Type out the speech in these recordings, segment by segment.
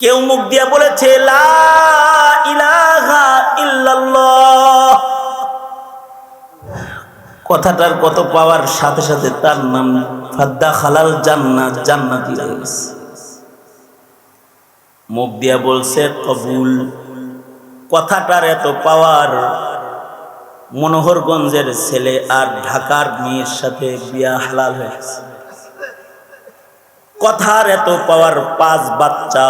কেউ মুখ দিয়া বলেছে লা ইলাহা ইল্লাল্লাহ, কথাটার কত পাওয়ার সাথে সাথে তার নাম ফাদ্দা খালাল জান্নাত, জান্নাতি হয়ে গেছে। মুখ দিয়া বলছে কবুল, কথাটার এত পাওয়ার, মনোহরগঞ্জের ছেলে আর ঢাকার মেয়ের সাথে বিয়া হালাল হয়ে গেছে। কথার এত পাওয়ার, 5 বাচ্চা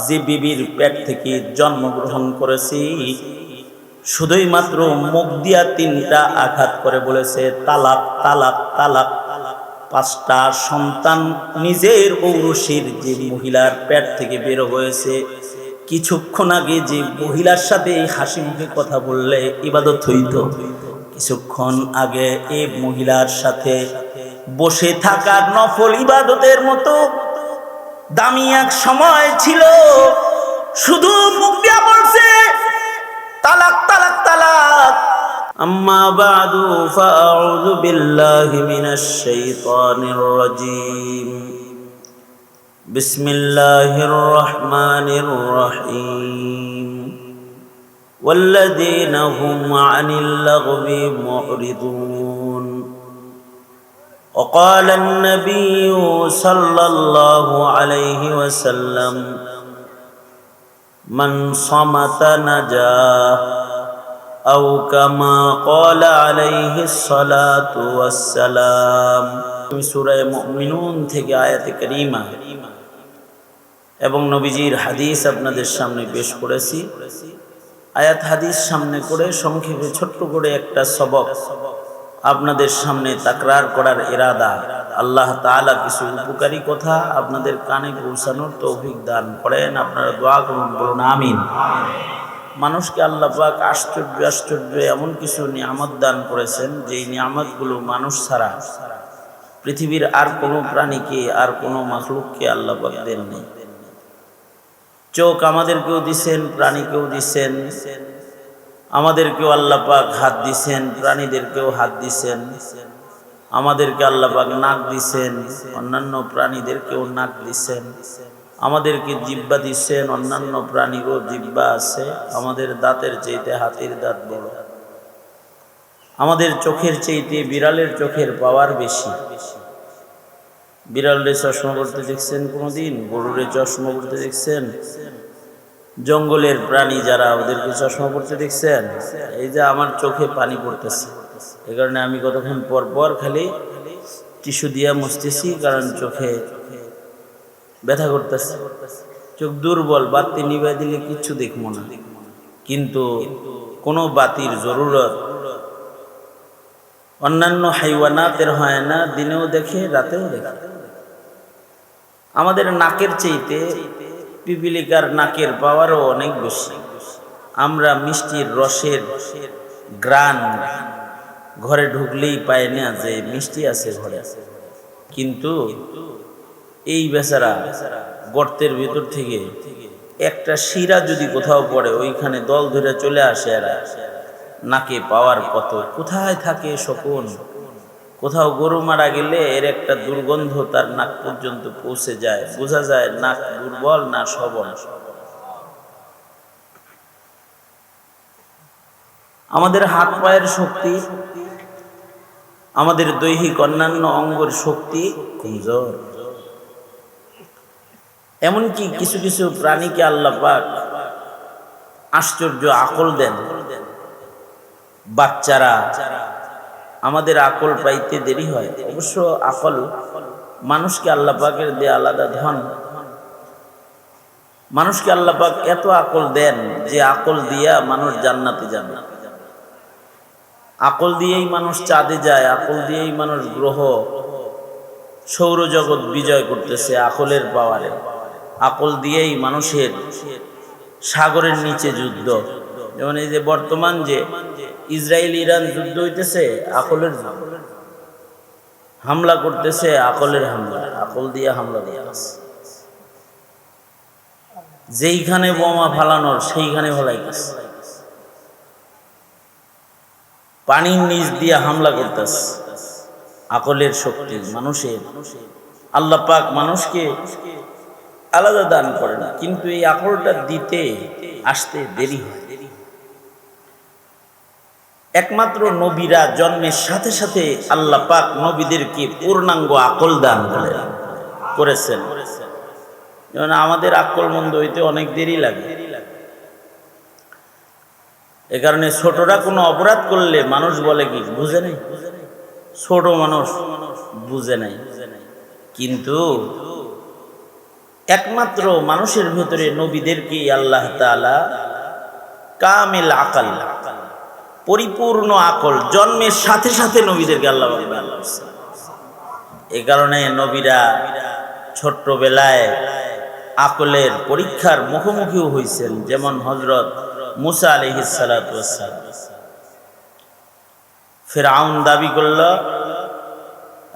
যে বিবির পেট থেকে জন্মগ্রহণ করেছি, শুধুই মাত্র মুখ দিয়া 3টা আঘাত করে বলেছে তালাক তালাক তালাক। 5টা সন্তান নিজের ঔরসীর যে মহিলার পেট থেকে বের হয়েছে, কিছুক্ষণ আগে যে মহিলার সাথে হাসি মুখে কথা বললে ইবাদত হইত, কিছুক্ষণ আগে এই মহিলার সাথে বসে থাকার নফল ইবাদতের মতো দামি এক সময় ছিল। শুধু মুখ দিয়া বলছে তালাক তালাক তালাক। আম্মা বাদু ফাআউযু বিল্লাহি মিনাশ শাইতানির রাজীম। বিসমিল্লাহির রহমানির রহিম। ওয়াল্লাযীনা হুম আনিল লাগবি মুরিদুন। وقال النبي صلى الله عليه وسلم من صمت نجا أو كما قال عليه الصلاة والسلام। সূরা মুমিনুন থেকে আয়াতে কারীমা এবং নবীজির হাদিস আপনাদের সামনে পেশ করেছি। আয়াত হাদিস সামনে করে সংক্ষেপে ছোট্ট করে একটা সবক আপনাদের সামনে তাকরার করার ইরাদা। আল্লাহ তাআলা কিছু উপকারী কথা আপনাদের কানে পৌঁছানোর তৌফিক দান করেন। আপনারা দোয়া করুন, বলুন আমিন। মানুষকে আল্লাহ পাক আশ্চর্য আশ্চর্য এমন কিছু নিয়ামত দান করেছেন, যেই নিয়ামতগুলো মানুষ ছাড়া পৃথিবীর আর কোনো প্রাণীকে, আর কোনো মাখলুককে আল্লাহ পাক দেননি। চোখ আমাদেরকেও দিছেন, প্রাণীকেও দিছেন। আমাদেরকেও আল্লাহ পাক হাত দিছেন, প্রাণীদেরকেও হাত দিছেন। আমাদেরকে আল্লাহ পাক নাক দিছেন, অন্যান্য প্রাণীদেরকেও নাক দিছেন। আমাদেরকে জিহ্বা দিছেন, অন্যান্য প্রাণীরও জিহ্বা আছে। আমাদের দাঁতের চাইতে হাতির দাঁত বড়। আমাদের চোখের চাইতে বিড়ালের চোখের পাওয়ার বেশি। বিড়ালের চশমা পড়তে দেখছেন কোনোদিন? গরুরে চশমা পড়তে দেখছেন? জঙ্গলের প্রাণী যারা, ওদেরকে চশমা পড়তে দেখছেন? এই যে আমার চোখে পানি পড়তেছে, এই কারণে আমি কতক্ষণ পর পর খালি টিস্যু দিয়া মুছতেছি, কারণ চোখে ব্যথা করতেছে। চোখ দুর্বল, বাতি নিভাই দিলে কিচ্ছু দেখবো না। কিন্তু কোনো বাতির জরুরত অন্যান্য হাইওয়ানাতের হয় না, দিনেও দেখে রাতেও দেখে। আমাদের নাকের চাইতে পিপিলিকার নাকের পাওয়ারও অনেক বেশি। আমরা মিষ্টির রসের গ্রান ঘরে ঢুকলেই পাই না যে মিষ্টি আছে ঘরে, কিন্তু এই বেচারা গর্তের ভিতর থেকে একটা শিরা যদি কোথাও পড়ে, ওইখানে দল ধরে চলে আসে এরা। নাকে পাওয়ার কত, কোথায় থাকে শকুন। কোথাও গরু মারা গেলে এর একটা দুর্গন্ধ তার নাক পর্যন্ত পৌঁছে যায়, বোঝা যায় নাক দুর্বল না সবল। আমাদের হাত পায়ের শক্তি, আমাদের দৈহিক অন্যান্য অঙ্গের শক্তি কমজোর। এমনকি কিছু কিছু প্রাণীকে আল্লাহ পাক আশ্চর্য আকল দেন। বাচ্চারা, আমাদের আকল পাইতে দেরি হয়। অবশ্য আকল মানুষকে আল্লাহ পাকের দেয়া আলাদা ধন। মানুষকে আল্লাহ পাক এত আকল দেন যে আকল দিয়া মানুষ জান্নাতে যাবে। আকল দিয়েই মানুষ চাঁদে যায়, আকল দিয়েই মানুষ গ্রহ সৌরজগৎ বিজয় করতেছে আকলের পাওয়ারে। আকল দিয়েই মানুষের সাগরের নিচে যুদ্ধ। যেমন এই যে বর্তমান যে ইসরায়েল ইরান যুদ্ধ হইতেছে, আকলের হামলা করতেছে, আকলের হামলা, আকল দিয়ে হামলা দিয়ে আছে। যেইখানে বোমা ফালানোর সেইখানে ফেলাইতেছে। পানির নিচ দিয়ে হামলা করতেছে। আকলের শক্তি মানুষের। আল্লাহ পাক মানুষকে আলাদা দান করেন, কিন্তু এই আকলটা দিতে আসতে দেরি হয়। একমাত্র নবীরা জন্মের সাথে সাথে আল্লাহ পাক নবীদেরকে পূর্ণাঙ্গ আকল দান করেছেন। যেমন আমাদের আকল মন্দ হইতে অনেক দেরি লাগে। এ কারণে ছোটরা কোনো অপরাধ করলে মানুষ বলে কি বুঝে নাই, ছোট মানুষ বুঝে নাই। কিন্তু একমাত্র মানুষের ভেতরে নবীদেরকে আল্লাহ তাআলা কামিল আকল, পরিপূর্ণ আকল জন্মের সাথে সাথে নবীদেরকে আল্লাহ দান করেছেন। এই কারণে নবীরা ছোট্টবেলায় আকলের পরীক্ষার মুখোমুখিও হয়েছেন। যেমন হযরত মুসা আলাইহিস সালাতু ওয়াস সালাম, ফিরআউন দাবি করল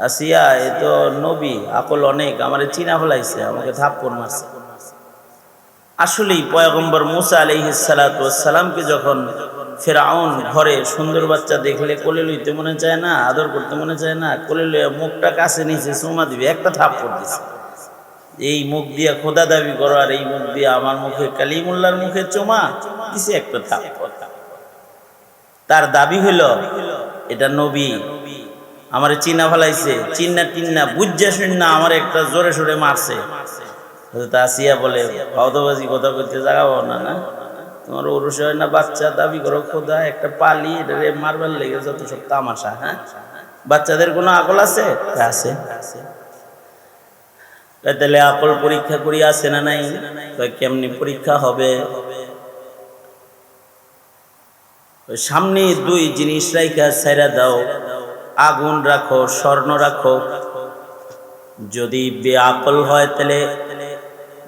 আসিয়া এ তো নবী, আকল অনেক, আমারে চিনা ফেলাইছে, আমাকে থাপ্পড় মারছে। আসলেই পয়গম্বর মুসা আলাইহিস সালাতু ওয়াস সালামকে যখন ফিরআউন ঘরে সুন্দর বাচ্চা দেখলে কোলে লইতে মনে চায় না, আদর করতে মনে চায় না, কোলে লইয়া মুখটা কাছে নিচে চুমা দিবে, একটা থাপ্পড় দিছে। এই মুখ দিয়া খোদা দাবি করো আর এই মুখ দিয়া আমার মুখে কালিমুল্লাহর মুখে চুমা দিছে একটা থাপ্পড়। তার দাবি হইল এটা নবী, আমারে চিনা ফেলাইছে, চিন্না টিন্না বুঝা শুননা আমার একটা জোরে সোরে মারছে। আসিয়া বলে ফাউদাবাজি কথা কইতে জাগাবো না, না তোমার ওরস হয় না, বাচ্চা দাবি করো খোদা, একটা পালি রে মারবার লেগে যত সব তামাশা। হ্যাঁ, বাচ্চাদের কোনো আকল আছে? আছে। তাহলে আকল পরীক্ষা করি আছে না নাই? কেমনি পরীক্ষা হবে? সামনে দুই জিনিস রাইখা ছাইরা দাও, আগুন রাখো, স্বর্ণ রাখো। যদি বেআকল হয় তাহলে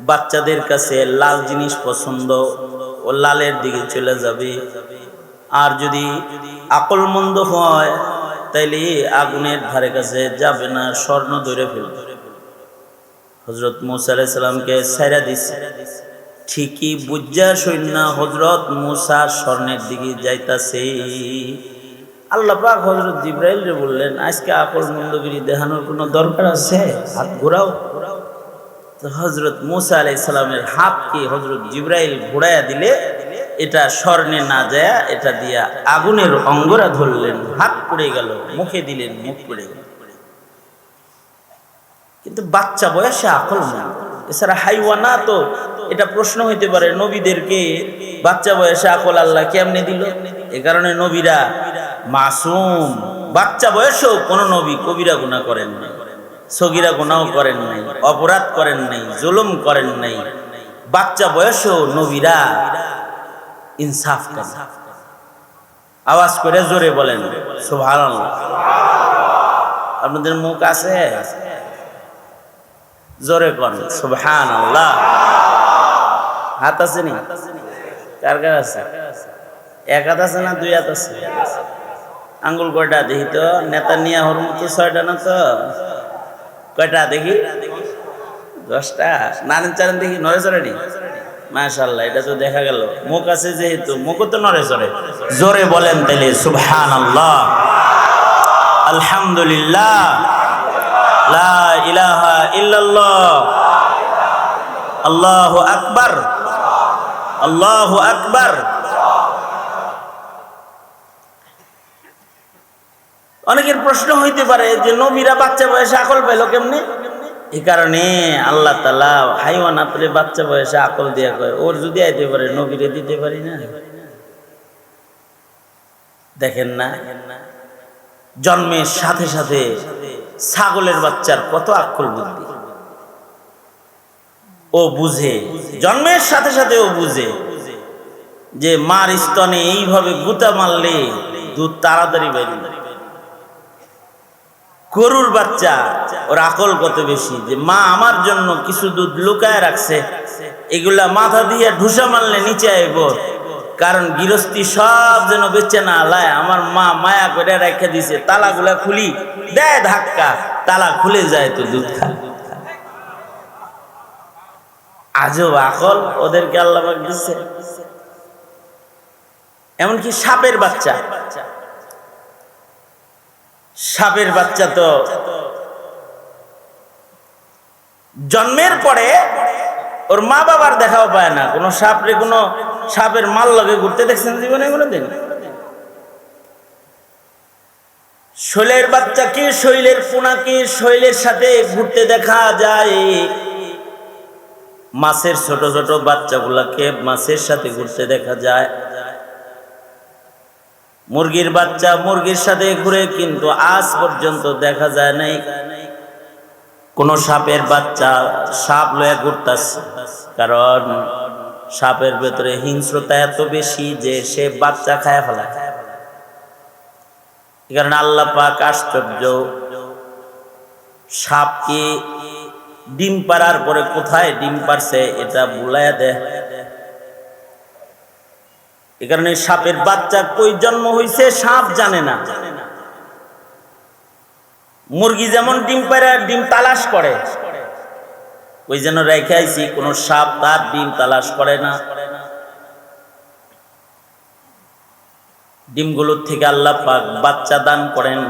বাচ্চাদের কাছে লাল জিনিস পছন্দ, ও লালের দিকে চলে যাবে। আর যদি আকলমন্দ হয় তাইলে আগুনের ধারে কাছে যাবে না, স্বর্ণ ধরে ফেলবে। হযরত মুসা আলাইহিস সালামকে ছাইরা দিছে, ঠিকই বুঝা শুননা হযরত মুসা স্বর্ণের দিকে যাইতাছে। আল্লাহ পাক হযরত জিবরাইল রে বললেন আজকে আকল মন্দগিরি দেখানোর কোনো দরকার আছে? হাত ঘোরাও। তো হযরত মুসা আলাইহিস সালামের হাতকে হযরত জিবরাইল ঘোরায়া দিলে এটা স্বর্ণে না যায়, এটা দিয়া আগুনের অঙ্গরা ধরলেন, হাত পড়ে গেল, মুখে দিলেন, মুখ পড়ে গেল। কিন্তু বাচ্চা বয়সে আকল না। এছাড়া হাইওয়ানা তো এটা প্রশ্ন হইতে পারে নবীদেরকে বাচ্চা বয়সে আকল আল্লাহ কেমনে দিল? এ কারণে নবীরা মাসুম, বাচ্চা বয়সেও কোন নবী কবিরা গুনাহ করেন নাই, সগীরা গুনাহ করেন নাই, অপরাধ করেন নাই, জুলুম করেন নাই। বাচ্চা বয়সেও নবীরা ইনসাফ করেন। আওয়াজ করে জোরে বলেন সুবহানাল্লাহ। আপনাদের মুখ আছে? জোরে করেন সুবহানাল্লাহ। হাত আছে নি? কার কার আছে? এক হাত আছে না দুই হাত আছে? আঙ্গুল কয়টা দেখি তো? নেতা নিয়া হর মতো ছয়টা না তো? কয়টা দেখি? 10টা। নারেন চারেন দেখি, নড়ে চড়ে নি? মাশাআল্লাহ, এটা তো দেখা গেল। মুখ আছে যেহেতু, মুখও তো নড়ে চড়ে। জোরে বলেন তাইলে সুবহানাল্লাহ, আলহামদুলিল্লাহ, লা ইলাহা ইল্লাল্লাহ, আল্লাহু আকবার, আল্লাহু আকবার। অনেকের প্রশ্ন হইতে পারে যে নবীরা বাচ্চা বয়সে আকল পেল কেমনে? এই কারণে আল্লাহ তাআলা হাইওয়ানাতরে বাচ্চা বয়সে আকল দিয়া কয়, ওর যদি আইতে পারে নবীরে দিতে পারি না? দেখেন না, জন্মের সাথে সাথে ছাগলের বাচ্চার কত আকল বুদ্ধি, ও বুঝে, জন্মের সাথে সাথে ও বুঝে যে মার স্তনে এইভাবে গুতা মারলে দুধ তাড়াতাড়ি বেরিয়ে। গরুর বাচ্চা, ওর আকল কত বেশি যে মা আমার জন্য কিছু দুধ লুকায় রাখছে, এগুলা মাথা দিয়ে ঢুসা মারলে নিচে আইব, কারণ গৃহস্থী সব যেন বেচে না আলায়, আমার মা মায়া করে রেখে দিছে, তালাগুলা খুলি দেয় ধাক্কা, তালা খুলে যায় তো দুধ খায়। আজব আকল ওদেরকে আল্লাহ পাক দিচ্ছে। এমনকি সাপের বাচ্চা, সাপের বাচ্চা তো জন্মের পরে ওর মা বাবার দেখাও পায় না। কোনো সাপরে কোনো সাপের মাল লগে ঘুরতে দেখছেন জীবনে কোনোদিন? শৈলের বাচ্চাকে, শৈলের পোনাকে শৈলের সাথে ঘুরতে দেখা যায়। মাছের ছোট ছোট বাচ্চাগুলাকে মাছের সাথে ঘুরতে দেখা যায়। মুরগির বাচ্চা মুরগির সাথে ঘুরে, কিন্তু আজ পর্যন্ত দেখা যায় নাই কোন সাপের বাচ্চা সাপ লয়ে ঘুরতেছে। কারণ সাপের ভেতরে হিংস্রতা এত বেশি যে সে বাচ্চা খায় ফেলায়। এই কারণে আল্লাহ পাক আশ্চর্য, সাপকে ডিম পাড়ার পরে কোথায় ডিম পারছে এটা বুলাইয়া দেয়। এই কারণে সাপের বাচ্চা কই জন্ম হইছে সাপ জানে না। মুরগি যেমন ডিম পাড়া ডিম তালাশ করে, ওই যেন রেখে আইছি কোন সাপ তার ডিম তালাশ করে না। ডিমগুলোর থেকে আল্লাহ পাক বাচ্চা দান করেন।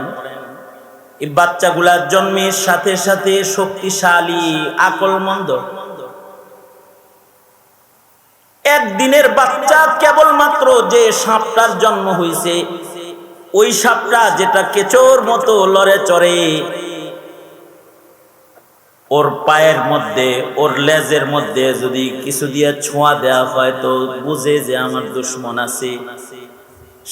এই বাচ্চাগুলা জন্মের সাথে সাথে শক্তিশালী, আকলমন্দ। একদিনের বাচ্চা কেবলমাত্র যে সাপটার জন্ম হয়েছে, ওই সাপটা যেটা কেচোর মতো লড়ে চড়ে, ওর পায়ের মধ্যে ওর লেজের মধ্যে যদি কিছু দিয়ে ছোঁয়া দেওয়া হয় তো বুঝে যে আমার দুশ্মন আছে।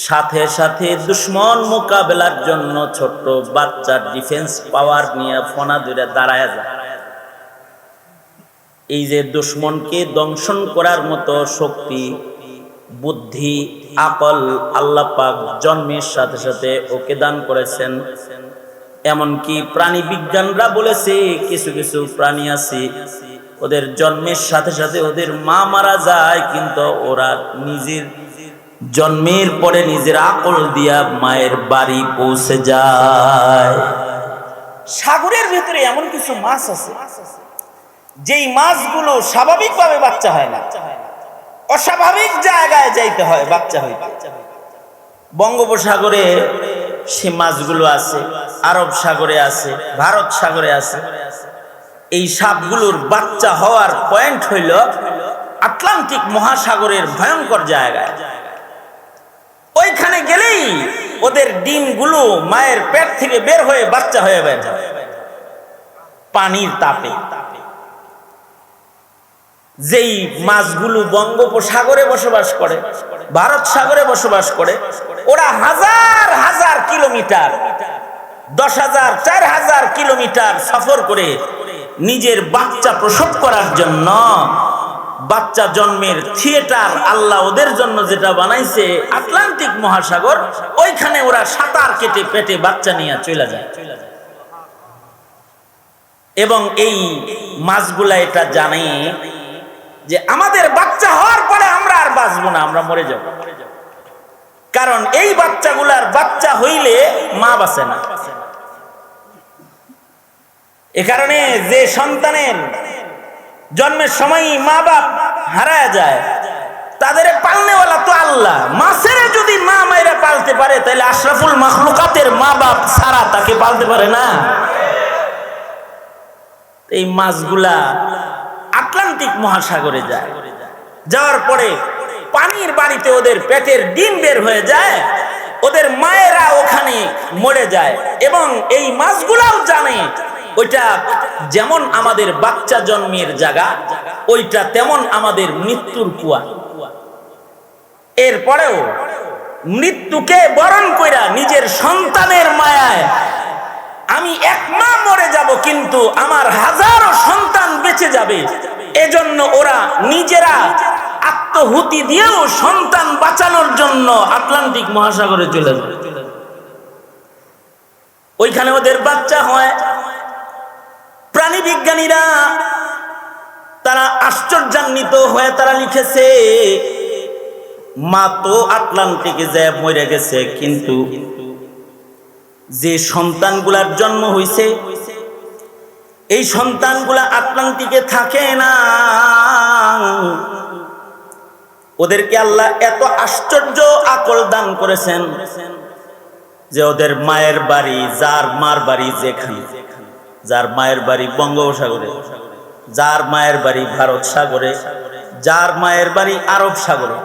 সাথে সাথে দুশ্মন মোকাবেলার জন্য ছোট্ট বাচ্চার ডিফেন্স পাওয়ার নিয়ে ফনা ধরে দাঁড়ায় যায়। এই যে দুশ্মনকে দংশন করার মতো শক্তি, বুদ্ধি, আকল আল্লাহ পাক জন্মের সাথে সাথে ওকে দান করেছেন। এমনকি প্রাণী বিজ্ঞানরা বলেছে কিছু কিছু প্রাণী আছে ওদের জন্মের সাথে সাথে ওদের মা মারা যায়, কিন্তু ওরা নিজের জন্মের পরে নিজের আকল দিয়া মায়ের বাড়ি পৌঁছে যায়। সাগরের ভিতরে এমন কিছু মাছ আছে যেই মাছগুলো স্বাভাবিকভাবে বাচ্চা হয় না, অস্বাভাবিক জায়গায় যাইতে হয় বাচ্চা হইতে। বঙ্গোপসাগরে সে মাছগুলো আছে, আরব সাগরে আছে, ভারত সাগরে আছে। এই সাপগুলোর বাচ্চা হওয়ার পয়েন্ট হইল আটলান্টিক মহাসাগরের ভয়ঙ্কর জায়গায়। ওইখানে গেলেই ওদের ডিমগুলো মায়ের পেট থেকে বের হয়ে বাচ্চা হয়ে বের হয় পানির তাপে। যেই মাছগুলো বঙ্গোপসাগরে বসবাস করে, ভারত সাগরে বসবাস করে, ওরা হাজার হাজার কিলোমিটার, 10,000 4,000 কিলোমিটার সফর করে নিজের বাচ্চা প্রসব করার জন্য, বাচ্চা জন্মের থিয়েটার আল্লাহ ওদের জন্য যেটা বানাইছে আটলান্টিক মহাসাগর, ওইখানে ওরা সাঁতার কেটে পেটে বাচ্চা নিয়ে চলে যায়। এবং এই মাছগুলা এটা জানে যে আমাদের বাচ্চা হওয়ার পরে আমরা আর বাঁচবো না, আমরা মরে যাব। কারণ এই বাচ্চাগুলার বাচ্চা হইলে মা বাঁচে না। এ কারণে যে সন্তানের জন্মের সময় মা বাপ হারায় যায়, তাদের পালনেওয়ালা তো আল্লাহ। মাছের যদি মা মায়েরা পালতে পারে, তাহলে আশরাফুল মাখলুকাতের মা বাপ ছাড়া তাকে পালতে পারে না। এই মাছগুলা আটলান্টিক মহাসাগরে যায়, যাওয়ার পরে পানির বাড়িতে ওদের পেটের ডিম বের হয়ে যায়, ওদের মায়েরা ওখানে মরে যায়। এবং এই মাছগুলাও জানে ওইটা যেমন আমাদের বাচ্চা জন্মের জায়গা, ওইটা তেমন আমাদের মৃত্যুর কুয়া। এরপরেও মৃত্যুকে বরণ কইরা নিজের সন্তানের মায়ায় আমি এক মা মরে যাব, কিন্তু আমার হাজারো সন্তান বেঁচে যাবে, এজন্য ওরা নিজেরা আত্মহুতি দিয়েও সন্তান বাঁচানোর জন্য আটলান্টিক মহাসাগরে চলে যায়। ওইখানে ওদের বাচ্চা হয়। প্রাণী বিজ্ঞানীরা তারা আশ্চর্যান্বিত হয়ে তারা লিখেছে, মা তো আটলান্টিকে যায় মরে গেছে, কিন্তু যে সন্তানগুলার জন্ম হইছে এই সন্তানগুলা আটলান্টিকে থাকে না। ওদেরকে আল্লাহ এত আশ্চর্য আকল দান করেছেন যে ওদের মায়ের বাড়ি, যার মার বাড়ি যেখানে, যার মায়ের বাড়ি বঙ্গোপসাগরে, যার মায়ের বাড়ি ভারত সাগরে, যার মায়ের বাড়ি আরব সাগরে,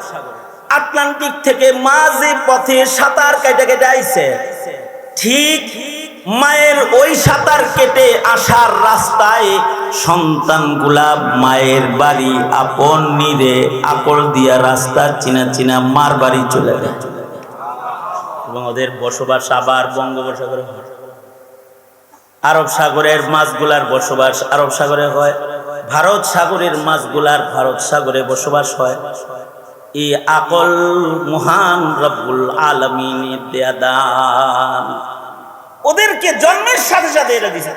আটলান্টিক থেকে মাঝে পথে সাঁতার কেটে কেটে আইছে, ঠিক মায়ের ওই সাঁতার কেটে আসার রাস্তায় সন্তানগুলা মায়ের বাড়ি আপন নিরে আকল দিয়া রাস্তা চিনা চিনা মার বাড়ি চলে যায় এবং ওদের বসবাস আবার বঙ্গোপসাগরে হয়। আরব সাগরের মাছগুলার বসবাস আরব সাগরে হয়, ভারত সাগরের মাছগুলার ভারত সাগরে বসবাস হয়। এই আকল মহান রব্বুল আলামিনের দেয়া দান। ওদেরকে জন্মের সাথে সাথে এটা দিছে।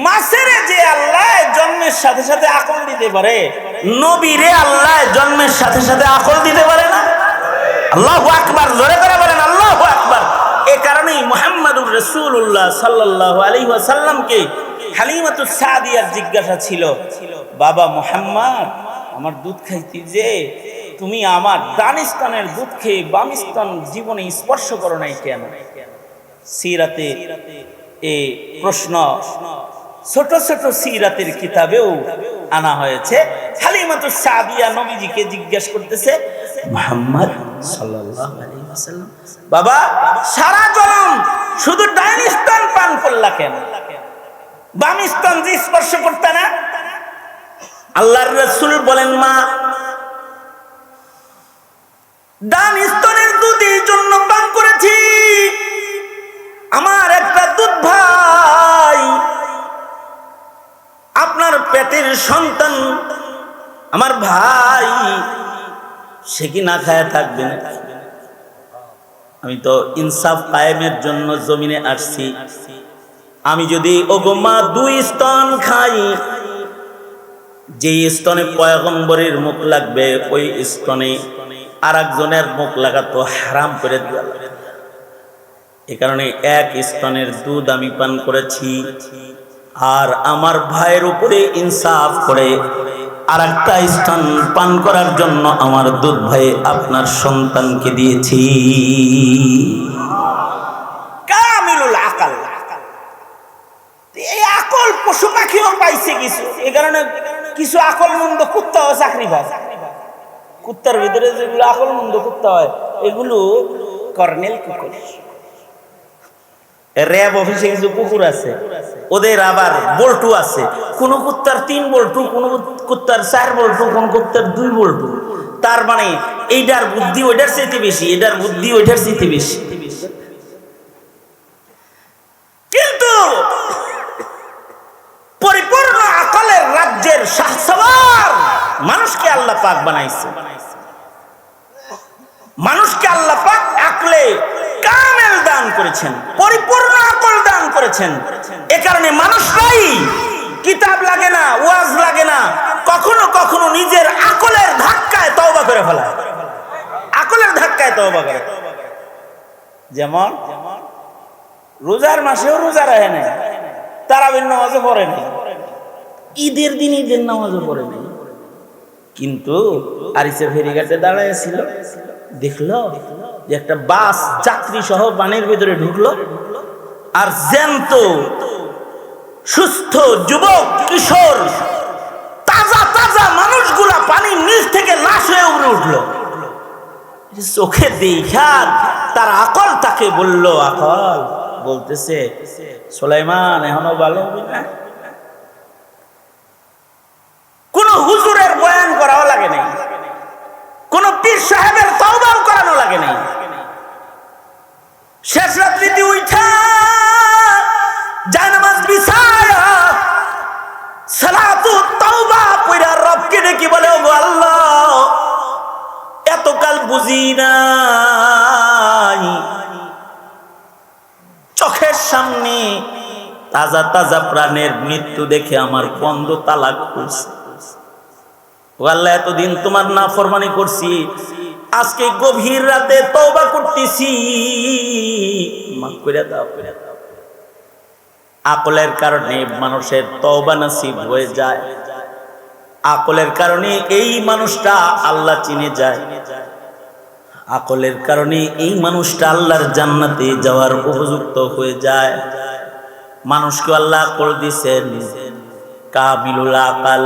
মাছের যে আল্লাহ জন্মের সাথে সাথে আকল দিতে পারে, নবীরে আল্লাহ জন্মের সাথে সাথে আকল দিতে পারে না? আল্লাহু আকবার, জোরে করে বলেন আল্লাহু আকবার। এই কারণেই মুহাম্মদুর রাসূলুল্লাহ সাল্লাল্লাহু আলাইহি ওয়াসাল্লামকে হালিমাতুস সাদিয়ার জিজ্ঞাসা ছিল, বাবা মুহাম্মদ, আমার দুধ খাইতে যে তুমি আমার ডান স্তনের দুধ খেয়ে বাম স্তন জীবনে স্পর্শ করো নাই কেন? সিরাতে এই প্রশ্ন ছোট ছোট সিরাতের কিতাবেও আনা হয়েছে। হালিমাতুস সাদিয়া নবীজিকে জিজ্ঞেস করতেছে, মুহাম্মদ সাল্লাল্লাহু আলাইহি ওয়াসাল্লাম, বাবা সারা জনম শুধু ডান স্তন পান করলা কেন, বাম স্তন যে স্পর্শ করতে না? আল্লাহর রাসূল বলেন, মা ডান স্তনের দুধ এই জন্য পান করেছি, আমার একটা দুধ ভাই আপনার পেটের সন্তান আমার ভাই, সে কি না খায় থাকবে না? আমি তো ইনসাফ কায়েমের জন্য জমিনে আসছি। আমি যদি ওগো মা দুই স্তন খাই, যে স্তনে পয়গম্বরের মুখ লাগবে ওই স্তনে আর একজনের মুখ লাগাতো হারাম করে দেওয়া লাগে। এ কারণে এক স্তনের দুধ আমি পান করেছি, আর আমার ভাইয়ের উপরে ইনসাফ করে আর একটা স্তন পান করার জন্য আমার দুধ ভাই আপনার সন্তানকে দিয়েছি। কামিলুল আকল, এই আকল পশু পাখিও পাইছে কিছু। এই কারণে কিছু আকল মন্দ কুত্তাও চাকরি পায়। কুত্তার ভিতরে যেগুলো আকল মন্দ কুত্তা হয় এগুলো কর্নেল কুকুর। র্যাব অফিসে কিছু কুকুর আছে, ওদের আবার বল্টু আছে। কোন কুত্তার 3 বল্টু, কোন কুত্তার 4 বল্টু, কোন কুত্তার 2 বল্টু। তার মানে এইটার বুদ্ধি ওইটার চাইতে বেশি, এটার বুদ্ধি ওইটার চাইতে বেশি। কিন্তু পরিপূর্ণ আকলের রাজ্যের শাহসওয়ার মানুষকে আল্লাহ পাক বানাইছে। মানুষকে আল্লাহ পাক আকলে কামেল দান করেছেন, পরিপূর্ণ আকল দান করেছেন। এ কারণে মানুষরাই কিতাব লাগে না, ওয়াজ লাগে না, কখনো কখনো নিজের আকলের ধাক্কায় তওবা করে ফেলে, আকলের ধাক্কায় তওবা করে। যেমন রোজার মাসেও রোজা রাখে না, তারাবির নামাজও পড়ে না, ঈদের দিন ঈদের নামাজও পড়ে না, কিন্তু আরিসা ফেরিঘাটে দাঁড়াইছিল, দেখলো যে একটা বাস যাত্রী সহ পানির ভিতরে ঢুকলো, আর জ্যান্ত সুস্থ যুবক কিশোর তাজা তাজা মানুষগুলা পানির নিচ থেকে লাশ হয়ে উপরে উঠলো। চোখে দেখা তার আকল তাকে বলল, আকল বলতেছে, সুলাইমান এখনো ভালো হবে না? কোন হুজুরের বয়ান করাও লাগে নাই, কোন পীর সাহেবের তওবাও করানো লাগে নাই। শেষ রাত্রিতে উঠা জানামাজ বিছায়া সালাতু তাওবা পড়া রবকে ডেকে বলে, ওগো আল্লাহ এতকাল বুঝি নাই, চোখের সামনে তাজা তাজা প্রাণের মৃত্যু দেখে আমার বন্ধ তালাক করছে। ও আল্লাহ এতদিন তোমার নাফরমানি করছি, আজকে গভীর রাতে তওবা করতেছি, মাফ করে দাও। আকলের কারণে মানুষের তওবা নসিব হয়ে যায়, আকলের কারণে এই মানুষটা আল্লাহ চিনে যায়, আকলের কারণে এই মানুষটা আল্লাহর জান্নাতে যাওয়ার উপযুক্ত হয়ে যায়। মানুষকে আল্লাহ আকল দিয়েছেন, কামিলুল আকাল।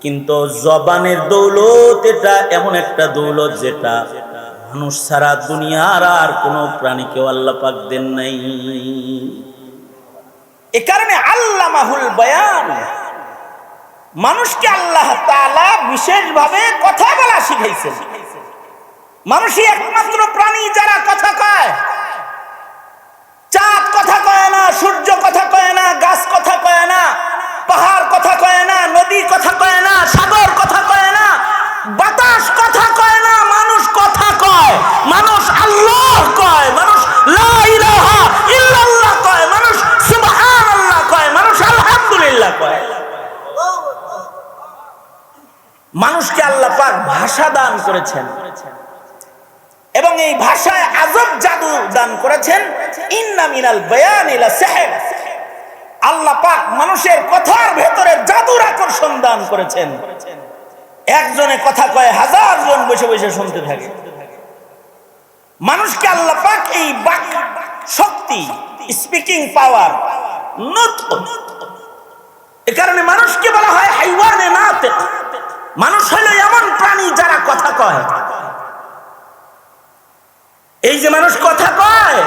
কিন্তু জবানের দৌলত এটা এমন একটা দৌলত যেটা মানুষ ছাড়া দুনিয়ার আর কোনো প্রাণীকে আল্লাহ পাক দেন নাই। এ কারণে আল্লামাহুল বায়ান, মানুষকে আল্লাহ তাআলা বিশেষভাবে কথা বলা শিখাইছেন। মানুষই একমাত্র প্রাণী যারা কথা কয়। চাঁদ কথা কয় না, সূর্য কথা কয় না, গাছ কথা কয় না, পাহাড় কথা কয় না, নদী কথা কয় না, সাগর কথা কয় না, বাতাস কথা কয় না, মানুষ কথা কয়। মানুষ আল্লাহ কয়, মানুষ লা ইলাহা ইল্লাল্লাহ কয়, মানুষ সুবহানাল্লাহ কয়, মানুষ আলহামদুলিল্লাহ কয়। মানুষকে আল্লাহ পাক ভাষা দান করেছেন এবং এই ভাষায় আজব জাদু দান করেছেন। ইন্না মিনাল বায়ানি লাসিহর, আল্লাহ পাক মানুষের কথার ভেতরে জাদুর আকর্ষণ দান করেছেন। একজনে কথা কয়, হাজার জন বসে বসে শুনতে থাকে। মানুষকে আল্লাহ পাক এই বাক শক্তি, স্পিকিং পাওয়ার, নতক, এ কারণে মানুষকে বলা হয় হাইওয়ানে নাতিক। মানুষ হলো এমন প্রাণী যারা কথা কয়। এই যে মানুষ কথা কয়,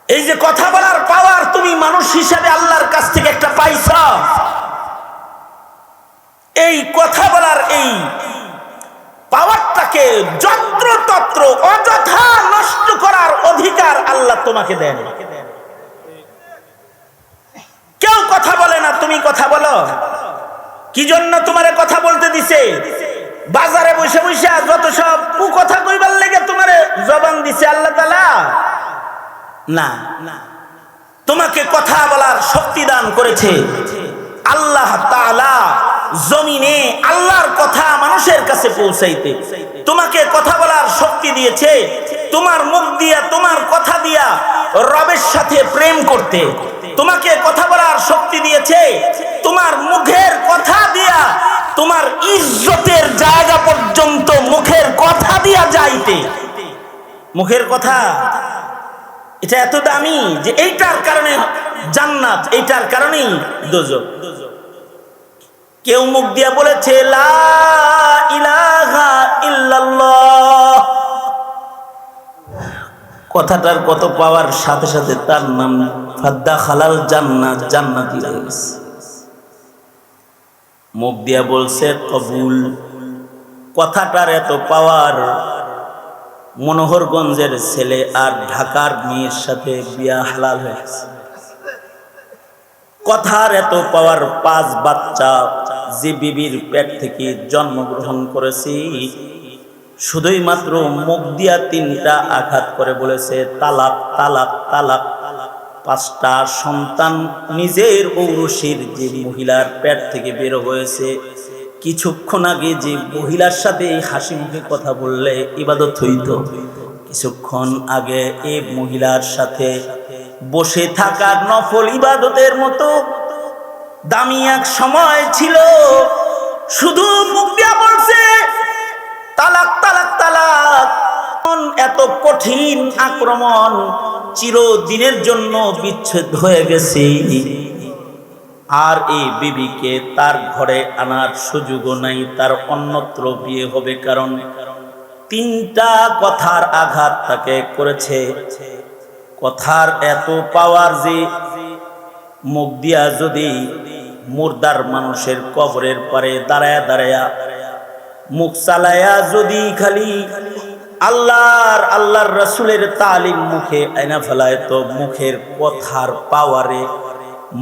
এই যে কথা বলার পাওয়ার তুমি মানুষ হিসেবে আল্লাহর কাছ থেকে একটা পাইছ। এই কথা বলার এই পাওয়ারটাকে যত্রতত্র অযথা নষ্ট করার অধিকার আল্লাহ তোমাকে দেন। কেউ কথা বলে না, তুমি কথা বলো। কি জন্য তোমারে কথা বলতে দিছে? বাজারে বসে বসে যত সব কথা কইবার লেগে তোমারে জবান দিছে আল্লাহ তাআলা? না, তোমাকে কথা বলার শক্তি দান করেছে আল্লাহ তাআলা। জমিনে আল্লাহর কথা মানুষের কাছে পৌঁছাইতে তোমাকে কথা বলার শক্তি দিয়েছে। তোমার মুখ দিয়া, তোমার কথা দিয়া রবের সাথে প্রেম করতে তোমাকে কথা বলার শক্তি দিয়েছে। তোমার মুখের কথা দিয়া তোমার ইজ্জতের জায়গা পর্যন্ত মুখের কথা দিয়া যাইতে। মুখের কথা এটা এত দামি যে এইটার কারণে জান্নাত, এইটার কারণেই দোজখ। কেউ মুখ দিয়া বলেছে লা ইলাহা ইল্লাল্লাহ, কথাটার কত পাওয়ার, সাথে সাথে তার নাম ফাদ্দা খালাল জান্নাত, জান্নাতি হয়ে গেছে। মুখ দিয়া বলছে কবুল, কথাটার এত পাওয়ার, মনোহরগঞ্জের ছেলে আর ঢাকার মেয়ের সাথে বিয়া হালাল হয়ে গেছে। কথার এত পাওয়ার, 5 বাচ্চা যে বিবির পেট থেকে জন্মগ্রহণ করেছি, শুধুই মাত্র মুখ দিয়া 3টা আঘাত করে বলেছে তালাক তালাক তালাক। 5টা সন্তান নিজের ঔরসীর যে মহিলার পেট থেকে বের হয়েছে, কিছুক্ষণ আগে যে মহিলার সাথে হাসি মুখে কথা বললে ইবাদত হইত, কিছুক্ষণ আগে এই মহিলার সাথে বসে থাকার নফল ইবাদতের মতো দামি এক সময় ছিল। শুধু মুখ দিয়া বলছে তালাক তালাক তালাক। এত কঠিন আক্রমণ, চিরদিনের জন্য বিচ্ছেদ হয়ে গেছে। আর এই বিবিকে তার ঘরে আনার সুযোগও নাই, তার অন্যত্র বিয়ে হবে। কারণ 3টা কথার আঘাত তাকে করেছে। কথার এত পাওয়ার যে মুখ দিয়া যদি মুর্দার মানুষের কবরের পারে দাঁড়ায়া দাঁড়ায়া মুখ চালায়া যদি খালি আল্লাহর রাসূলের তালিম মুখে আয়না ফেলায়, তো মুখের কথার পাওয়ারে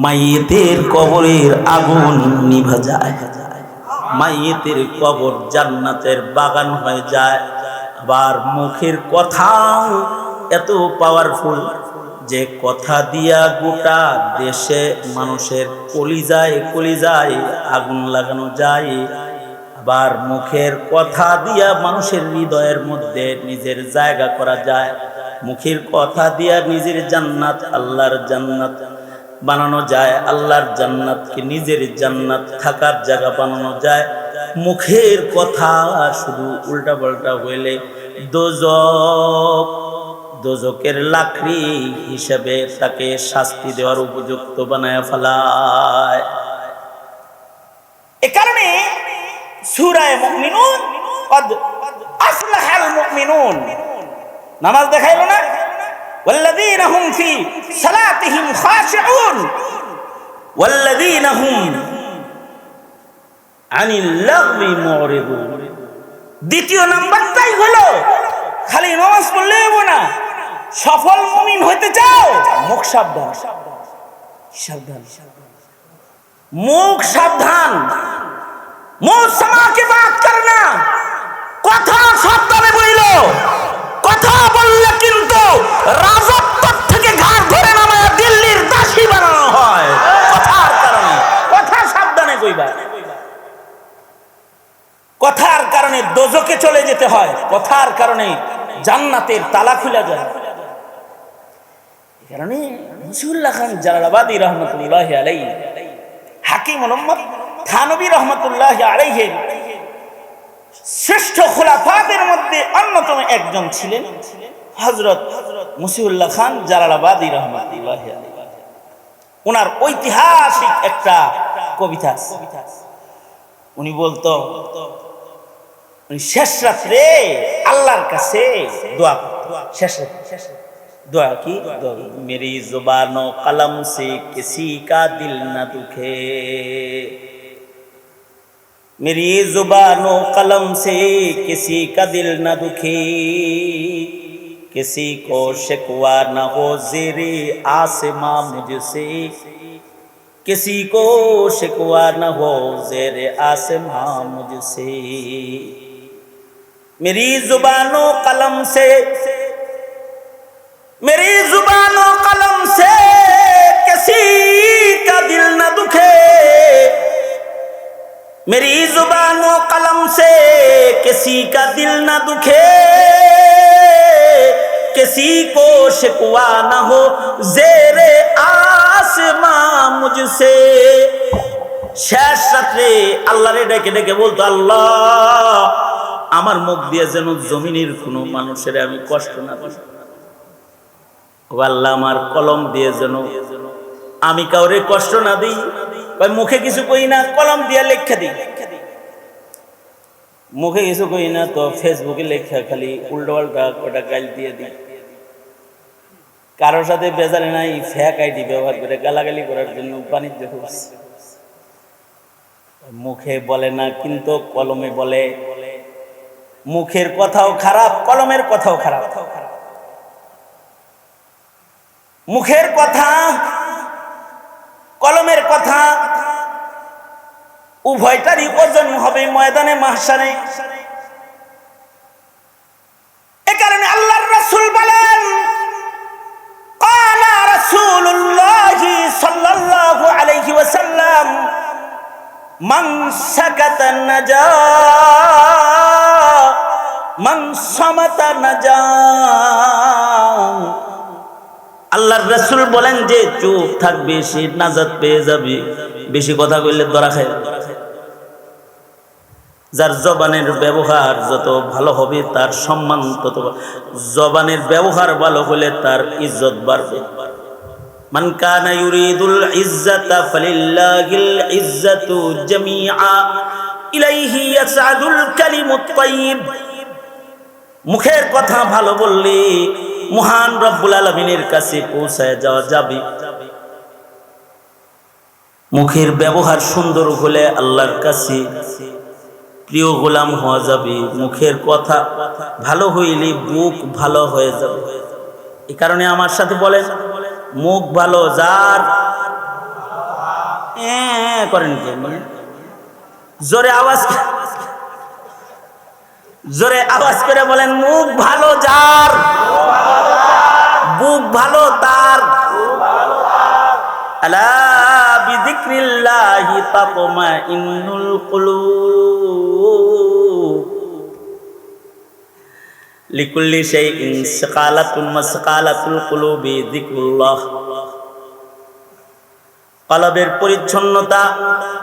মাইয়েতের কবরের আগুন নিভা যায়। মাইয়েতের কবর জান্নাতের বাগান হয়ে যায়। আবার মুখের কথা এত পাওয়ারফুল যে কথা দিয়া গোটা দেশে মানুষের কলিজায় কলিজায় আগুন লাগানো যায়। আবার মুখের কথা দিয়া মানুষের হৃদয়ের মধ্যে নিজের জায়গা করা যায়। মুখের কথা দিয়া নিজের জান্নাত, আল্লাহর জান্নাত বানানো যায়। আল্লাহর জান্নাতকে নিজের জান্নাত থাকার জায়গা বানানো যায়। মুখের কথা শুধু উল্টা পাল্টা হইলে দোজখ, দোজকের লাকড়ি হিসেবে তাকে শাস্তি দেওয়ার উপযুক্ত বানায় ফেলায়। এ কারণে সূরা মুমিনুন কদ আফলাহাল মুমিনুন নামাজ দেখাইলো না, ওয়াল্লাযীনা হুম ফি সালাতিহিম খাশিউন ওয়াল্লাযীনা হুম আনিল লাগবি মুরিদুন। দ্বিতীয় নাম্বারটাই হলো খালি নামাজ পড়লে হবে না, সফল মুমিন হতে চাও মুখ সাবধান, সাবধান, মুখ সাবধান, মুখ সামাকে বাত করনা, কথা সাবধানে বলিল, কথা বললে কিন্তু রাজত্ব থেকে ঘাড় ধরে নামায় দিল্লির দাসী বানানো হয় কথার কারণে। কথা সাবধানে কইবা, কথার কারণে দোজকে চলে যেতে হয়, কথার কারণে জান্নাতের তালা খুলে যায়। এই কারণে মশিউল্লাহ খান জালালাবাদী রহমতুল্লাহি আলাইহি, হাকিম মুহাম্মদ থানবী রহমতুল্লাহি আলাইহি শ্রেষ্ঠ খোলাফাদের মধ্যে অন্যতম একজন ছিলেন হযরত মশিউল্লাহ খান জালালাবাদী রহমতুল্লাহি আলাইহি। ওনার ঐতিহাসিক একটা কবিতা, উনি বলতো শেষ রাত্রে আল্লাহর কাছে দোয়া, শেষ দোয়া কি, মেরি জুবানো কলম সে কিসি কা দিল না দুখে, मेरी जुबानों कलम से किसी का दिल न दुखे, किसी को शिकवा न हो ज़ेरे आसमां मुझसे, किसी को शिकवा न हो ज़ेरे आसमां मुझसे, मेरी जुबानों कलम से, मेरी जुबानों कलम से किसी का दिल न दुखे, मेरी जुबानों कलम से किसी का दिल न दुखे, किसी को शिकवा न हो ज़ेरे आसमां मुझसे। শেষ রাত্রে আল্লাহরে ডেকে ডেকে বলতো, আল্লাহ আমার মুখ দিয়ে যেন জমিনের কোনো মানুষের আমি কষ্ট না পাই, ও আল্লাহ আমার কলম দিয়ে যেন আমি কাউরে কষ্ট না দিই, মুখে কিছু কই না, কলম দিয়া লেখা দিই, মুখে কিছু কই না তো ফেসবুকে লেখা খালি উল্টো পাল্টা ওটা গাল দিয়ে দিই, কারোর সাথে বেজারে নাই, ফেক আইডি ব্যবহার করে গালাগালি করার জন্য বাণিজ্য করছে। মুখে বলে না কিন্তু কলমে বলে, মুখের কথাও খারাপ, কলমের কথাও খারাপ। মুখের কথা কলমের কথা উভয়টারই ওজন হবে ময়দানে মাহশারে। এ কারণে আল্লাহর রাসূল বলেন, ক্বালা রাসূলুল্লাহ সাল্লাল্লাহু আলাইহি ওয়াসাল্লাম, মান সাকাতা নাজা, মান সামাতা নাজা। আল্লাহর রাসূল বলেন যে চুপ থাকবে সে নাজাত পেয়ে যাবে, বেশি কথা কইলে ধরা খায়। যার জবানের ব্যবহার যত ভালো হবে তার সম্মান তত, জবানের ব্যবহার ভালো হলে তার ইজ্জত বাড়বে। মান কানা ইউরিদুল ইজ্জাতা ফালিল্লাহিল ইজ্জাতু জামিআ ইলাইহি ইয়াসআদুল কালিমুত তাইয়্যিব। মুখের কথা ভালো বললে মহান রব্বুল আলামিনের কাছে পৌঁছায় যাওয়া যাবে। মুখের ব্যবহার সুন্দর হলে আল্লাহর কাছে প্রিয় গোলাম হওয়া যাবে। মুখের কথা ভালো হইলে বুক ভালো হয়ে যাবে। এই কারণে আমার সাথে বলেন, মুখ ভালো যার, করেন কি জোরে আওয়াজ, জোরে আওয়াজ করে বলেন, মুখ ভালো যার, বুক ভালো তার। আলা বিযিকরিল্লাহি তাতমাইন্নুল কুলুব, লিকুল্লি শাইইন সাকালাতুন মাসকালাতুল কুলুবি যিকরুল্লাহ। কলবের পরিচ্ছন্নতা,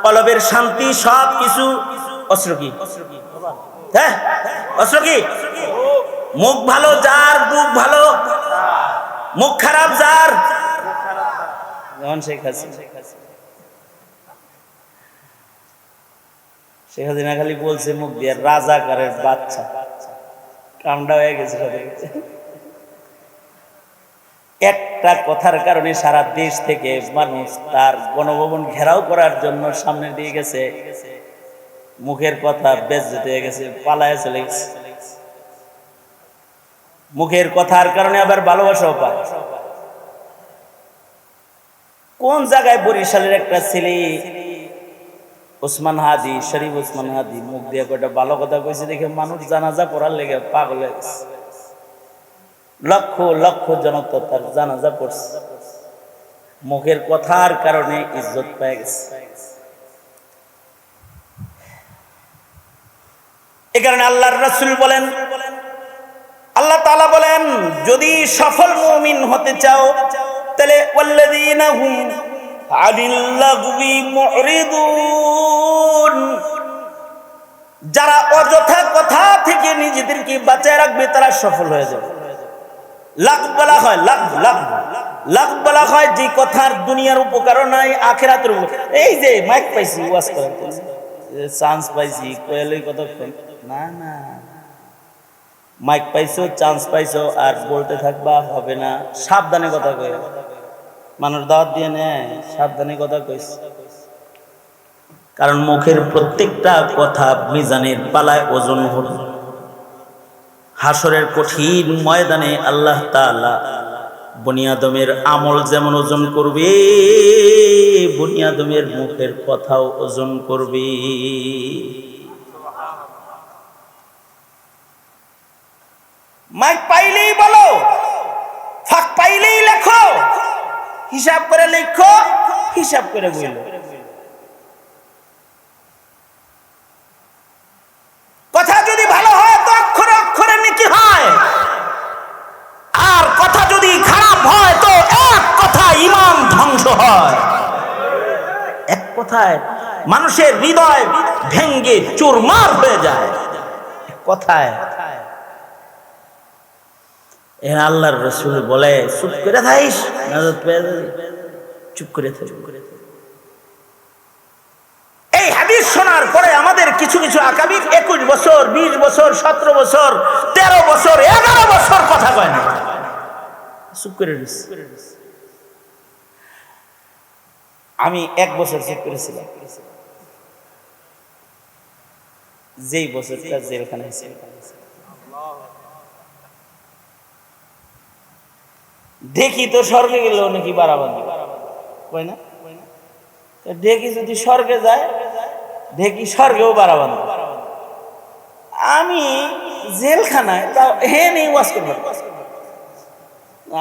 কলবের শান্তি, সব কিছু অস্ত্র কি? হ্যাঁ, অস্ত্র কি? মুখ ভালো যার, মুখ ভালো, মুখ খারাপ যার। যেমন শেখ হাসিনা খালি বলছে মুখ দিয়ে রাজাকারের বাচ্চা, কামটা হয়ে গেছে। একটা কথার কারণে সারা দেশ থেকে মানুষ তার গণভবন ঘেরাও করার জন্য সামনে দিয়ে গেছে। মুখের কথা বেজ্জত হয়ে গেছে, পালায় চলে গেছে। মুখের কথার কারণে আবার ভালোবাসাও পায়। কোন জায়গায় বরিশালের একটা ছেলে ওসমান হাদি, শরীফ ওসমান হাদি, মুখ দিয়ে কয়টা ভালো কথা কইছে দেখে মানুষ জানাজা পড়ার লেগে পাগল হয়ে গেছে। লক্ষ লক্ষ জনতা তার জানাজা পড়ছে, মুখের কথার কারণে ইজ্জত পেয়ে গেছে। এই কারণে আল্লাহর রাসূল বলেন, আল্লাহ তাআলা বলেন, যদি সফল মুমিন হতে চাও তাহলে ওয়াল্লাযীনা হুম আনিল লাগবি মুরিদুন, যারা অযথা কথা থেকে নিজেদেরকে বাঁচিয়ে রাখবে তারা সফল হয়ে যাবে। লাগ বলা হয়, লাগ বলা হয় যে কথার দুনিয়ার উপকারও নাই, আখিরাতের উপকার। এই যে মাইক পাইছি ওয়াজ করার জন্য, চান্স পাইছি কইলেই কতক্ষণ না না, মাইক পাইছো, চান্স পাইছো আর বলতে থাকবা হবে না। সাবধানে কথা কই, মানুষ দাওয়াত দিয়ে নেয়, সাবধানে কথা কইস। কারণ মুখের প্রত্যেকটা কথা মিজানের পালায় ওজন হবে। হাসরের কঠিন ময়দানে আল্লাহ তাআলা বনি আদমের আমল যেমন ওজন করবে, বনি আদমের মুখের কথাও ওজন করবে। মাইক পাইলেই বলো, ফাঁক পাইলেই লেখো, হিসাব করে লেখো, হিসাব করে বলো। কথা যদি ভালো হয় তো অক্ষরে অক্ষরে নেকি হয়, আর কথা যদি খারাপ হয় তো এক কথা ঈমান ধ্বংস হয়। এক কথায় মানুষের হৃদয় ভেঙ্গে চুরমার হয়ে যায়। কথায় আল্লাহর রাসূল বলে চুপ করে থাকিস, চুপ করে থাক। এই হাদিস শোনার পরে আমাদের কিছু কিছু আকাবির 21 বছর, 20 বছর, 17 বছর, 13 বছর, 11 বছর কথা কয় না, চুপ করে দিস। আমি 1 বছর চুপ করেছিলাম, যেই বছরটা জেলখানায় ছিল। দেখি তো স্বর্গে গেল নাকি বারাবান্দি কয় না, দেখি যদি স্বর্গে যায়, দেখি স্বর্গেও বারাবান্দি। আমি জেলখানায় তাও হে নেই ওয়াজ করবো,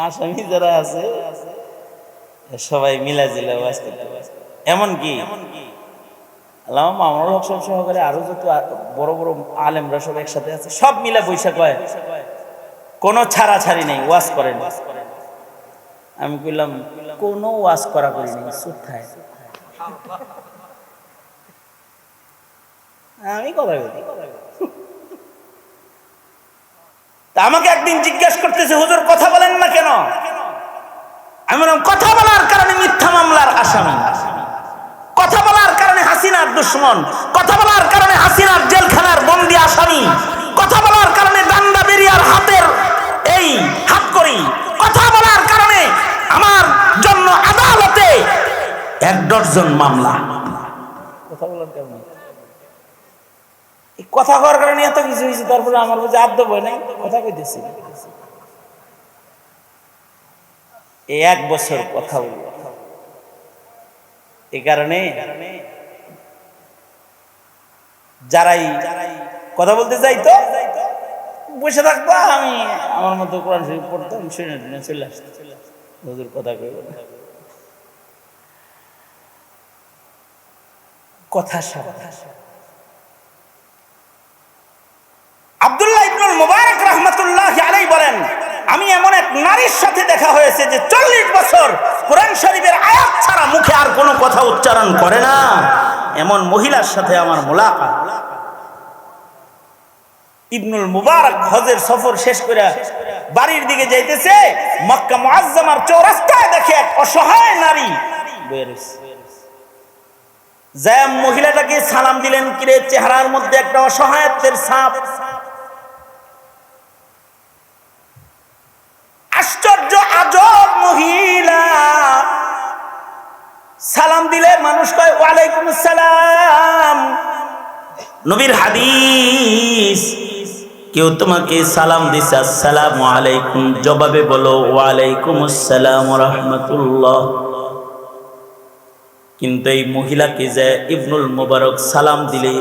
আসামি যারা আছে সবাই মিলা জিলা ওয়াজ করতে। এমনকি আল্লামা মামুনুল হক সাহেব সহকারে আরো যত বড় বড় আলেমরা সব একসাথে আছে, সব মিলা বৈশাখ হয়, কোনো ছাড়াছাড়ি নেই, ওয়াজ করেন। আমি কইলাম কোনো ওয়াজ করা করিনি, চুপ থাক। আমি কথা বলি। তা আমাকে একদিন জিজ্ঞেস করতেছে, হুজুর কথা বলেন না কেন? আমি বললাম কথা বলার কারণে মিথ্যা মামলার আসামি, কথা বলার কারণে হাসিনার দুশমন, কথা বলার কারণে হাসিনার জেলখানার বন্দী আসামি, কথা বলার কারণে ডান্ডা বেরিয়ার হাতের এই হাত করি, কথা বলার কারণে আমার জন্য আদালতে 1 ডজন মামলা। কথা বলার কারণে, এই কথা কওয়ার কারণে এত কিছু হয়েছে, তারপরে আমার বুঝে আদ্য বই নাই, কথা কইতেছি। এই 1 বছর কথা বলব, এই কারণে যারাই কথা বলতে যাইতো বসে থাকতো, আমি আমার মতো কোরআন শরীফ পড়তাম, শুনে শুনে চলে আসতো, হুজুর কথা কইব না। কথা আব্দুল্লাহ ইবনুল মুবারক রাহমাতুল্লাহি আলাইহি বলেন, আমি এমন এক নারীর সাথে দেখা হয়েছে যে 40 বছর কোরআন শরীফের আয়াত ছাড়া মুখে আর কোনো কথা উচ্চারণ করে না, এমন মহিলার সাথে আমার মোলাকাত। ইবনুল মুবারক হজের সফর শেষ করে বাড়ির দিকে যাইতেছে, মক্কা মুআজ্জামার চৌরাস্তায় দেখে এক অসহায় নারী বসে রয়েছে। যায় মহিলাটাকে সালাম দিলেন, কিরে চেহারার মধ্যে একটা অসহায়ত্বের ছাপ। আশ্চর্য আজব মহিলা, সালাম দিলে মানুষ কয় ওয়ালাইকুম আসসালাম। নবীর হাদিস, কেউ তোমাকে সালাম দিছে আসসালামু আলাইকুম, জবাবে বলো ওয়ালাইকুম আসসালাম ওয়া রাহমাতুল্লাহ। কিন্তু এই মহিলাকে যে ইবনুল মুবারক সালাম দিলে,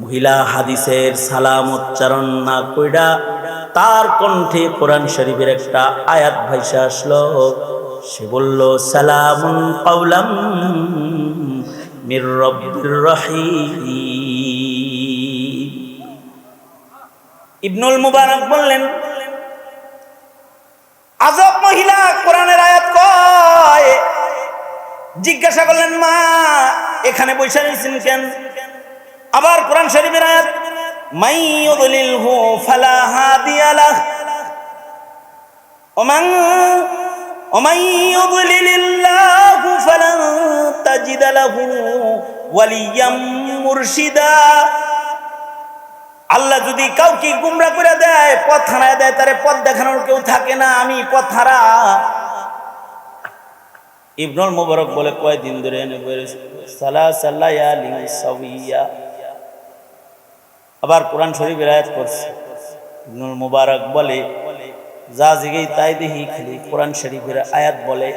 মহিলা হাদিসের সালাম উচ্চারণ না কইরা তার কণ্ঠে কোরআন শরীফের একটা আয়াত ভাইসা আসলো। সে বলল সালামুন কাওলাম মির রাব্বির রহিম। ইবনুল মুবারক বললেন, আজব মহিলা কোরআনের আয়াত কয়। জিজ্ঞাসা করলেন, মা এখানে বসে রয়েছেন কেন? আবার কোরআন শরীফের আয়াত, মান ইউদ্লিলহু ফালা হাদিয়া লাহ ওমান ইউদ্লিলিল্লাহু ফালান তাজিদা লাহু ওয়ালিয়াম মুরশিদা। আল্লাহ যদি কাউকে গুমরা করে দেয়, পথ হারায় দেয়, তারে পথ দেখানোর কেউ থাকে না, আমি পথ হারা। ইবনুল মুবারক বলে, কয়দিন ধরে এনে বলেছে? সালাসা লায়ালিন সাওয়িয়া। আবার কোরআন শরীফের আয়াত পড়ছে। ইবনুল মুবারক বলে, যা জিগেই তাই দেখি খালি কোরআন শরীফের আয়াত বলে।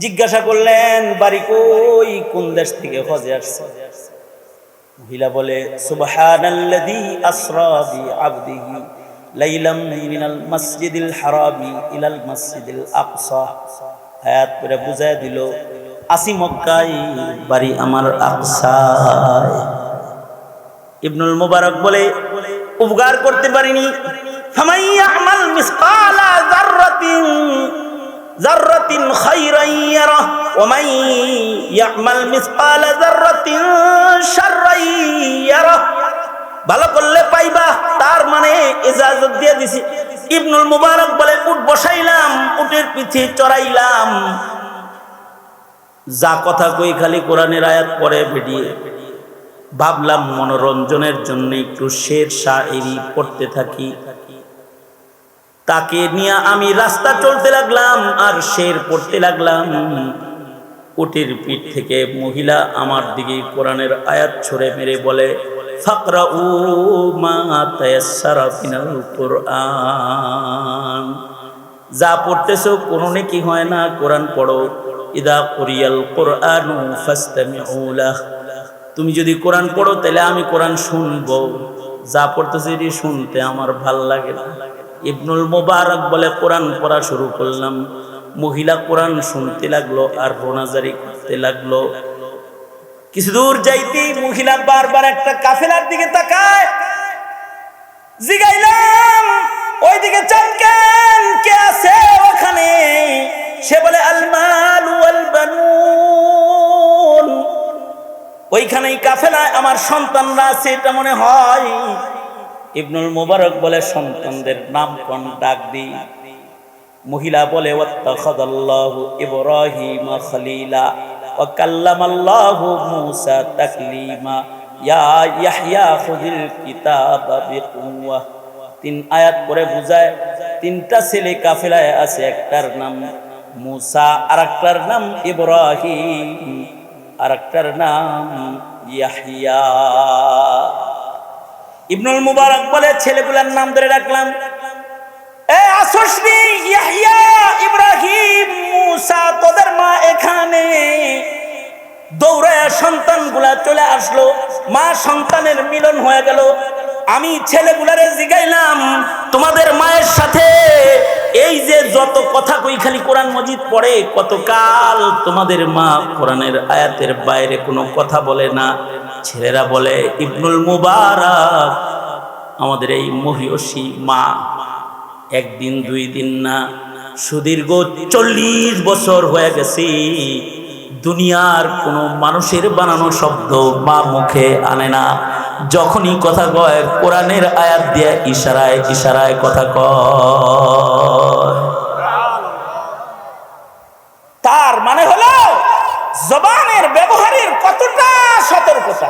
জিজ্ঞাসা করলেন, বাড়ি কই, কোন দেশ থেকে হজে আসছে? মহিলা বলে, সুবহানাল্লাযী আসরা বিআবদিহি লাইলাম মিনাল মাসজিদিল হারামি ইলাল মাসজিদিল আকসা। আয়াত পড়ে বুঝায় দিল, আসি মক্কায়, বাড়ি আমার আকসায়। ইবনুল মুবারক বলে, উপকার করতে পারিনি। ফামান ইয়ামাল মিসকালা যাররাতিন খায়রান ইয়ারা ওয়া মান ইয়ামাল মিসকালা যাররাতিন শাররান ইয়ারা। ভালো করলে পাইবা, তার মানে ইজাজত দিয়ে দিছি। ইবনুল মুবারক বলে, উট বসাইলাম, উটের পিঠে চড়াইলাম, যা কথা কই খালি কোরআনের আয়াত পড়ে বেরিয়ে। ভাবলাম মনোরঞ্জনের জন্য একটু শের শায়েরি পড়তে থাকি। তাকে নিয়ে আমি রাস্তা চলতে লাগলাম আর শের পড়তে লাগলাম। উটের পিঠ থেকে মহিলা আমার দিকে কোরআনের আয়াত ছড়ে মেরে বলে, ফাকরাউ মা তায়াসসারা মিনাল কুরআন। যা পড়তেছো কোনো নেকি হয় না, কোরআন পড়ো। ইদা কুরিয়াল কুরআনু ফাসতামিউ লাহ। তুমি যদি কোরআন পড়ো তাহলে আমি কোরআন শুনবো, যা পড়তেছি এটি শুনতে আমার ভাল লাগে না। ইবনুল মুবারক বলে, কোরআন পড়া শুরু করলাম। মহিলা কোরআন শুনতে লাগলো আর রোনাজারি করতে লাগলো। কিছু দূর যাইতেই মহিলা বারবার একটা কাফেলার দিকে তাকায়। জিগাইলাম, ওইদিকে চান কেন, কে আছে ওখানে? সে বলে, আল মাল ওয়াল বানুন। ওইখানেই কাফেলায় আমার সন্তানরা আছে, এটা মনে হয়। ইবনুল মুবারক বলে, সন্তানদের নাম কোন, ডাক দিই। মহিলা বলে, ওয়াত্তাখাযাল্লাহু ইব্রাহিমা খলিলা ওয়া কাল্লামাল্লাহু মূসা তাকলিমা ইয়া ইয়াহইয়া খুযিল কিতাবা বিকুওয়া। 3 আয়াত পরে বুঝায়, 3টা ছেলে কাফেলায় আছে, একটার নাম মূসা, আরেকটার নাম ইব্রাহিম, আরেকটার নাম ইয়াহইয়া। ইবনুল মুবারক বলে, ছেলেগুলোর নাম ধরে রাখলাম। এ আসসনি, ইয়াহইয়া, ইব্রাহিম, মূসা, তোদের মা এখানে। দৌড়ায় সন্তানগুলা চলে আসলো, মা সন্তানের মিলন হয়ে গেল। আমি ছেলেগুলারে জিগাইলাম, তোমাদের মায়ের সাথে এই যে যত কথা কই খালি কোরআন মজিদ পড়ে, কতকাল তোমাদের মা কোরআনের আয়াতের বাইরে কোনো কথা বলে না? ছেলেরা বলে, ইবনুল মুবারক, আমাদের এই মহিয়সী মা একদিন 2 দিন না, সুদীর্ঘ 40 বছর হয়ে গেছে দুনিয়ার কোনো মানুষের বানানো শব্দ মা মুখে আনে না। যখনই কথা কয় কোরআনের আয়াত দিয়ে ইশারায় ইশারায় কথা কয়। তার মানে হলো জবানের ব্যবহারের কতটা সতর্কতা।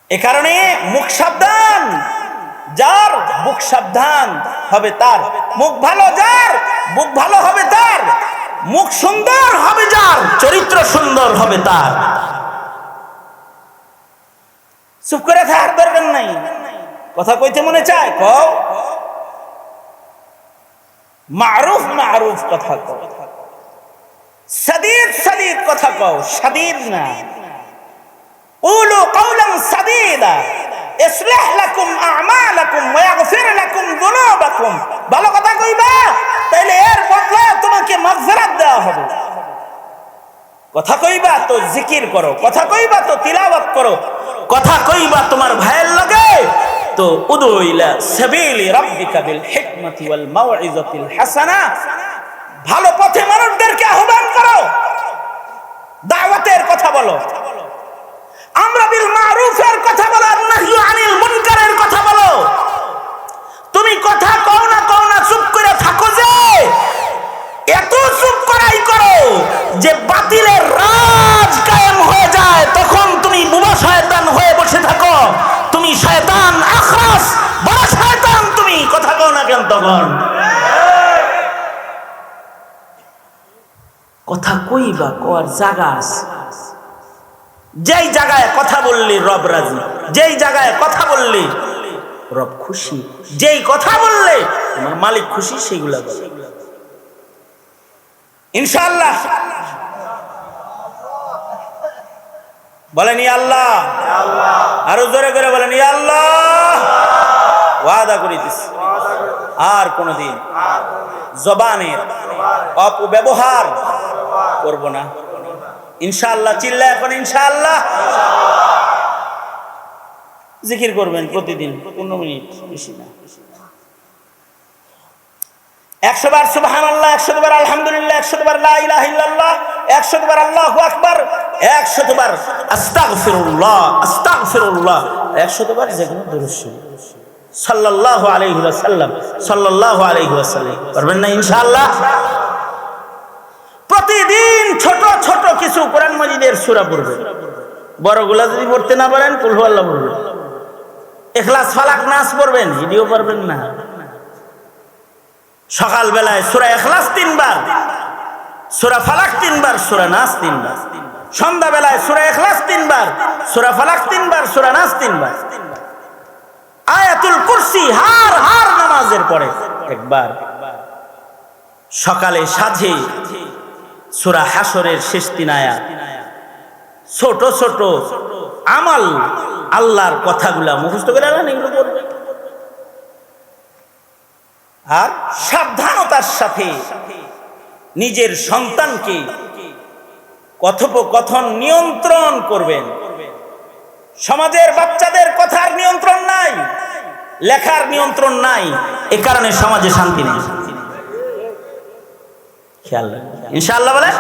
এ কারণে মুখ সাবধান, যার মুখ সাবধান হবে তার মুখ ভালো, যার মুখ ভালো হবে তার মুখ সুন্দর হবে, যার চরিত্র সুন্দর হবে তার। চুপ করে থাকার দরকার নাই, কথা কইতে মনে চায় কও, মারুফ মারুফ কথা কও, সাদীদ সাদীদ কথা কও, সাদীদ না। কুলু কওলান সাদীদা ইসলাহ লাকুম আ'মালাকুম ওয়া ইয়াগফির লাকুম যুনুবাকুম। ভালো কথা কইবা, তাইলে এর বদলে তোমাকে মাগফিরাত দেওয়া হবে। কথা কইবা তো জিকির করো, কথা কইবা তো তিলাওয়াত করো, কথা কইবা তোমার ভাইয়ের লগে তো উদু ইলা সাবিলি রাব্বিকা বিল হিকমাতি ওয়াল মাউইযাতিল হাসানা। ভালো পথে মানুষদেরকে আহ্বান করো, দাওয়াতের কথা বলো, আমরা বিল মারুফের কথা বলো, আর নাহয়ু আনিল মুনকারের কথা বলো। তুমি কথা কও না চুপ করে থাকো, যে এত চুপ করাই করো যে বাতিলের রাজ কায়েম হয়ে যায়, তখন তুমি বুবা শয়তান হয়ে বসে থাকো। তুমি শয়তান আখরাস, বড় শয়তান তুমি, কথা কও না কেন তখন। কথা কইবা কর জায়গা আছে, যেই জায়গায় কথা বললি রব রাজি, যেই জায়গায় কথা বললি রব খুশি, যেই কথা বললে তোমার মালিক খুশি, সেইগুলা বল ইনশাআল্লাহ। বলেন ইয়া আল্লাহ, আরো জোরে করে বলেন ইয়া আল্লাহ। ওয়াদা করিতেছি আর কোনদিন জবানের অপব্যবহার করব না ইনশাআল্লাহ। চিল্লা এখন ইনশাআল্লাহ। জিকির করবেন প্রতিদিন 15 মিনিট, বেশি না। 100 বার সুবহানাল্লাহ, 100 বার আলহামদুলিল্লাহ, 100 বার লা ইলাহা ইল্লাল্লাহ, 100 বার আল্লাহু আকবার, 100 বার আস্তাগফিরুল্লাহ, আস্তাগফিরুল্লাহ, 100 বার যেকোনো দরুদ শরীফ সাল্লাল্লাহু আলাইহি ওয়াসাল্লাম, সাল্লাল্লাহু আলাইহি ওয়াসাল্লাম পারবেন না ইনশাআল্লাহ। প্রতিদিন ছোট ছোট কিছু কোরআন মাজিদের সূরা পড়বেন। বড়গুলা যদি পড়তে না পারেন কুল হুয়াল্লাহ পড়বেন, ইখলাস ফালাক নাস পড়বেন, ভিডিও পারবেন না। সকাল বেলায় সূরা ইখলাস 3 বার, সূরা ফালাক 3 বার, সূরা নাস 3 বার। সন্ধ্যা বেলায় সূরা ইখলাস 3 বার, সূরা ফালাক 3 বার, সূরা নাস 3 বার। আয়াতুল কুরসি হার নামাজের পরে একবার। সকালে সাজে সূরা হাশরের শেষ 3 আয়াত। ছোট ছোট আমাল, আল্লাহর কথাগুলা মুখস্থ করে রাখেন, এগুলো করবে। আর সাবধানতার সাথে নিজের সন্তানকে কথোপকথন নিয়ন্ত্রণ করবেন। সমাজের বাচ্চাদের কথার নিয়ন্ত্রণ নাই, লেখার নিয়ন্ত্রণ নাই, এ কারণে সমাজে শান্তি নেই। খেয়াল রাখবেন ইনশাআল্লাহ। বলে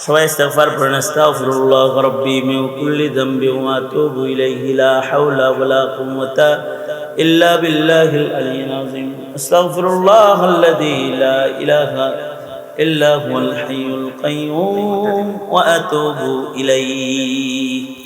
সবাই ইস্তিগফার পড়েন। আস্তাগফিরুল্লাহ রাব্বি মিন কুল্লি যামবি ওয়া আতুবু ইলাইহি, লা হাওলা ওয়ালা কুওয়াতা ইল্লা বিল্লাহিল আলিয়্যিল আযীম। আস্তাগফিরুল্লাহাল্লাযী লা ইলাহা ইল্লা হুয়াল হাইয়ুল কাইয়্যুম ওয়া আতুবু ইলাইহি।